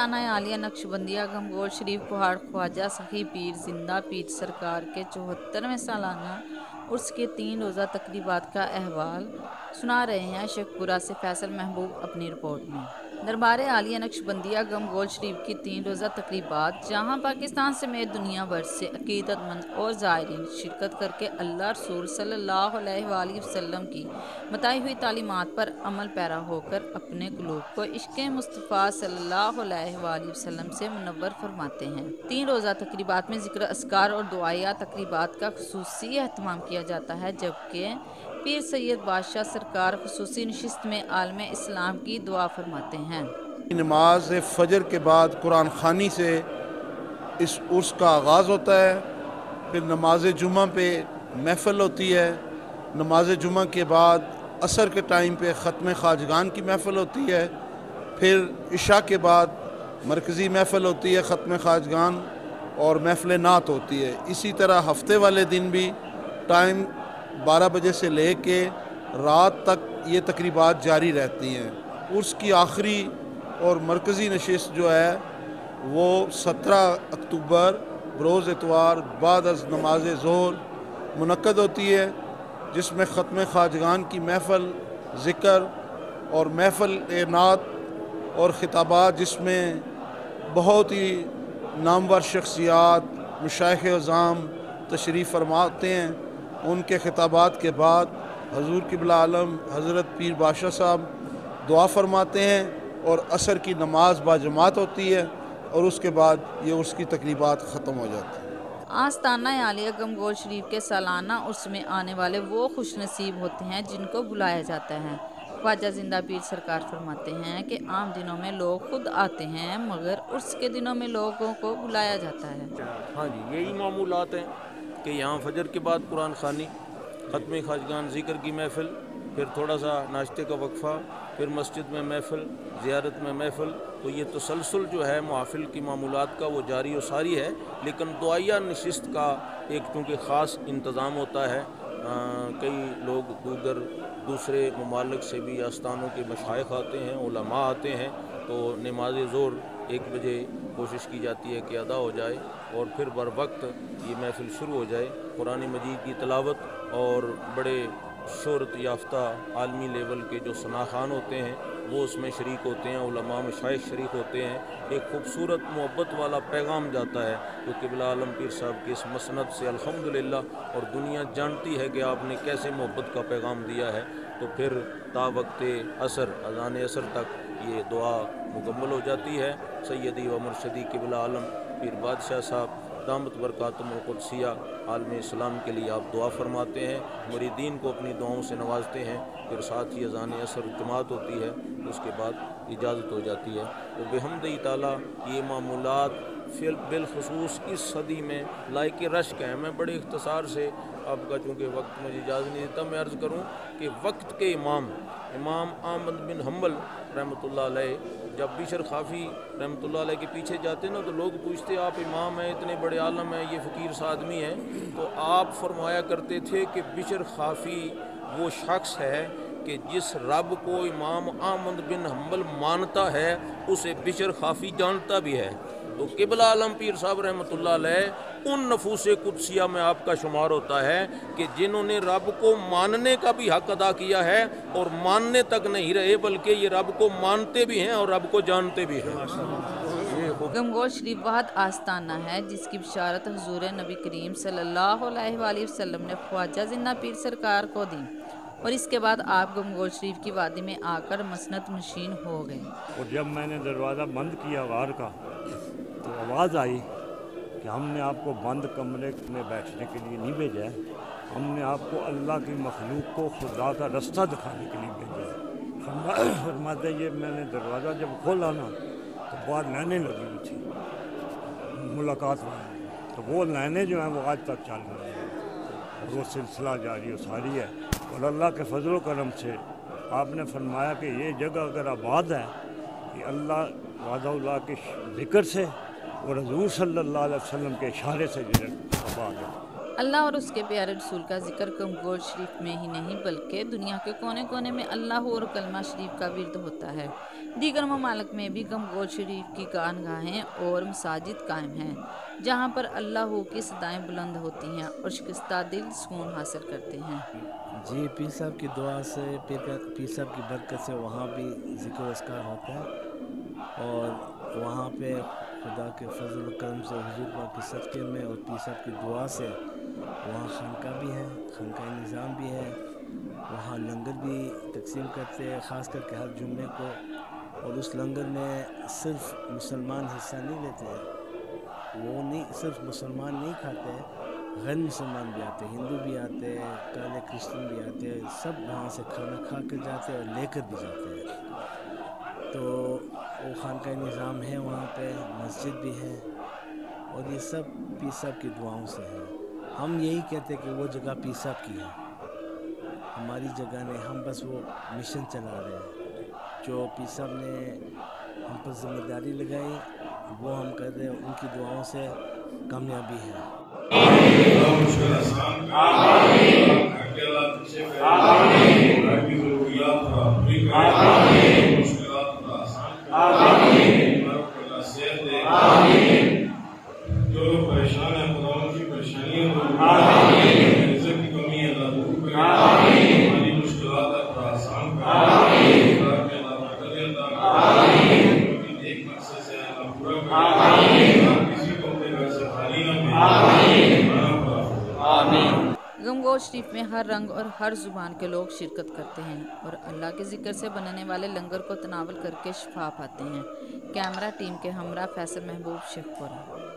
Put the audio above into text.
आस्थाना आलिया नक्शबंदिया गमगोल शरीफ पहाड़ ख्वाजा सखी पीर जिंदा पीर सरकार के 74वें सालाना उर्स के 3 रोज़ा तकरीबात का अहवाल सुना रहे हैं शेखपुरा से फैसल महबूब अपनी रिपोर्ट में। दरबार आलिया नक्शबंदिया गमगोल शरीफ की 3 रोज़ा तकरीबात जहां पाकिस्तान समेत दुनिया भर से अकीदतमंद और ज़ायरीन शिरकत करके अल्लाह रसूल सल्लल्लाहु अलैहि वसल्लम की बताई हुई तालीमात पर अमल पैरा होकर अपने कुलूब को इश्क़ मुस्तफ़ा सल्लल्लाहु अलैहि वसल्लम से मुनव्वर फरमाते हैं। 3 रोज़ा तकरीबात में ज़िक्र अस्कार और दुआया तकरीबात का खुसूसी एहतमाम किया जाता है, जबकि पीर सैयद बादशाह सरकार खुसूसी नशिस्त में आलम इस्लाम की दुआ फरमाते हैं। नमाज फ़जर के बाद कुरान ख़ानी से इस उर्स का आगाज़ होता है। फिर नमाज जुमा पे महफ़िल होती है। नमाज जुमा के बाद असर के टाइम पे ख़त्म ख़ाजगान की महफ़िल होती है। फिर इशा के बाद मरकज़ी महफ़िल होती है ख़त्म ख़ाजगान और महफ़िल नात होती है। इसी तरह हफ्ते वाले दिन भी टाइम 12 बजे से ले के रात तक ये तकरीबात जारी रहती हैं। उर्स की आखिरी और मरकज़ी नशिस्त जो है वो 17 अक्टूबर बरोज़ इतवार बाद अज़ नमाज ज़ोहर मुनक्कद होती है, जिसमें ख़त्म ख़ाजगान की महफ़िल ज़िक्र और महफ़िल नात और ख़िताबात, जिसमें बहुत ही नामवर शख्सियात मशाइख़ अज़ाम तशरीफ़ फरमाते हैं। उनके ख़िताबात के बाद हज़ूर क़िबला आलम हज़रत पीर बादशाह साहब दुआ फरमाते हैं और असर की नमाज बाजमात होती है और उसके बाद ये उसकी तकरीबात ख़त्म हो जाती है। आस्ताना आलिया गमगोल शरीफ के सालाना उर्स में आने वाले वो खुश नसीब होते हैं जिनको बुलाया जाता है। ख्वाजा जिंदा पीर सरकार फरमाते हैं कि आम दिनों में लोग खुद आते हैं, मगर उर्स के दिनों में लोगों को बुलाया जाता है। हाँ जी, यही मामूलात हैं कि यहाँ फजर के बाद कुरान ख़ानी, ख़त्म ख़ाजगान, ज़िक्र की महफ़िल, फिर थोड़ा सा नाश्ते का वक्फ़ा, फिर मस्जिद में महफ़िल, ज़ियारत में महफ़िल। तो ये तसलसल जो है महफ़िल की मामूलात का वो जारी और सारी है। लेकिन दुआया नशिस्त का एक चूँकि ख़ास इंतज़ाम होता है। कई लोग दूसरे ममालिक से भी आस्थानों के मशाइख़ आते हैं, उलमा आते हैं। तो नमाज ज़ोहर 1 बजे कोशिश की जाती है कि अदा हो जाए और फिर बर वक्त ये महफ़िल शुरू हो जाए। कुरान मजीद की तिलावत और बड़े शोहरत याफ्ता आलमी लेवल के जो सनाखान होते हैं वो उसमें शरीक होते हैं, उलमा मशाइख़ शरीक होते हैं। एक खूबसूरत मोहब्बत वाला पैगाम जाता है जो क़िबला आलम पीर साहब की इस मसनद से अल्हम्दुलिल्लाह, और दुनिया जानती है कि आपने कैसे मोहब्बत का पैगाम दिया है। तो फिर ता वक्ते असर, अज़ान असर तक ये दुआ मुकम्मल हो जाती है। सैयदी व मुर्शदी क़िबला आलम पीर बादशाह साहब दामत बरकातुहुल क़ुद्सिया आलम इस्लाम के लिए आप दुआ फरमाते हैं, मुरीदीन को अपनी दुआओं से नवाजते हैं। फिर साथ ही अज़ान असर जमात होती है, उसके बाद इजाज़त हो जाती है। तो बेहम्दि ताला ये मामूलात बिलखुसूस इस सदी में लायक रश्क हैं। मैं बड़े इख्तिसार से आपका चूँकि वक्त मुझे इजाज़त नहीं देता, मैं अर्ज़ करूँ कि वक्त के इमाम अहमद बिन हम्बल रहमतुल्लाह अलैह जब बिशर खाफ़ी रहमतुल्लाह अलैह के पीछे जाते ना तो लोग पूछते आप इमाम हैं, इतने बड़े आलम हैं, ये फ़कीर सा आदमी है। तो आप फरमाया करते थे कि बिशर खाफ़ी वो शख्स है कि जिस रब को इमाम अहमद बिन हम्बल मानता है उसे बिशर खाफ़ी जानता भी है। तो क़िबला आलम पीर साहब रहमतुल्लाह अलैह उन नफूसे कुदसिया में आपका शुमार होता है कि जिन्होंने रब को मानने का भी हक अदा किया है और मानने तक नहीं रहे बल्कि ये रब को मानते भी हैं और रब को जानते भी हैं। गमगोल शरीफ वहद आस्ताना है जिसकी बिशारत हुजूर नबी करीम सल्लल्लाहु अलैहि वसल्लम ने ख्वाजा जिन्ना पीर सरकार को दी और इसके बाद आप गमगोल शरीफ की वादी में आकर मसनद नशीन हो गए। और जब मैंने दरवाज़ा बंद किया गार का तो आवाज़ आई कि हमने आपको बंद कमरे में बैठने के लिए नहीं भेजा है, हमने आपको अल्लाह की मखलूक को खुदा का रास्ता दिखाने के लिए भेजा है। फरमाते ये मैंने दरवाज़ा जब खोला ना तो बाहर लाइनें लगी हुई थी मुलाकात वाली, तो वो लाइनें जो हैं वो आज तक चल रही हैं और वो सिलसिला जारी और सारी है। और अल्लाह के फजल करम से आपने फरमाया कि ये जगह अगर आबाद है कि अल्लाह वादा के ज़िक्र से और हज़ूर सल्लल्लाहु अलैहि वसल्लम के इशारे से आबाद है। اللہ اور اس کے پیارے رسول کا ذکر گمگوڑ شریف میں ہی نہیں بلکہ دنیا کے کونے کونے میں اللہ اور کلمہ شریف کا ورد ہوتا ہے۔ دیگر ممالک میں بھی گمگوڑ شریف کی خانقاہیں اور مساجد قائم ہیں جہاں پر اللہ کی صدائیں بلند ہوتی ہیں اور شکستہ دل سکون حاصل کرتے ہیں۔ جی، پیر صاحب کی دعا سے، پیر صاحب کی برکت سے وہاں بھی ذکر و اذکار ہوتا ہے، اور وہاں پہ خدا کے فضل و کرم سے، حضور پاک کے صدقے میں اور پیر صاحب کی دعا سے وہاں خانقاہ بھی ہے، خانقاہ نظام بھی ہے، وہاں لنگر بھی تقسیم کرتے ہیں خاص کر کے ہر جمعے کو، اور اس لنگر میں صرف مسلمان حصہ نہیں لیتے ہیں، وہ نہیں صرف مسلمان نہیں کھاتے، غیر مسلمان بھی آتے، ہندو بھی آتے، کالے کرسچن بھی آتے، سب وہاں سے کھانا کھا کر جاتے اور لے کر بھی جاتے ہیں۔ تو وہ خانقاہ نظام ہے، وہاں پہ مسجد بھی ہے، اور یہ سب پیر صاحب کی دعاؤں سے ہے۔ ہم یہی کہتے کہ وہ جگہ پیر صاحب کی ہے، ہماری جگہ نہیں، ہم بس وہ مشن چلا رہے ہیں، جو پیر صاحب نے ہم پر ذمہ داری لگائی وہ ہم کر رہے ہیں، ان کی دعاؤں سے کامیابی ہے۔ جو لوگ پریشان ہیں خدا ان کی پریشانیاں دور کرے، رزق کی کمی اللہ دور کرے، ہماری مشکلات کو آسان کرے، خدا کے اللہ برکت عطا کرے، ان کی نیک مقصد سے اللہ پورا کرے، کسی کو اپنے گھر سے خالی نہ بھیجے، آمین۔ گمگوڑ شریف میں ہر رنگ اور ہر زبان کے لوگ شرکت کرتے ہیں اور اللہ کے ذکر سے بننے والے لنگر کو تناول کر کے شفا پاتے ہیں۔ کیمرہ ٹیم کے ہمراہ فیصل محبوب شیخ پورہ۔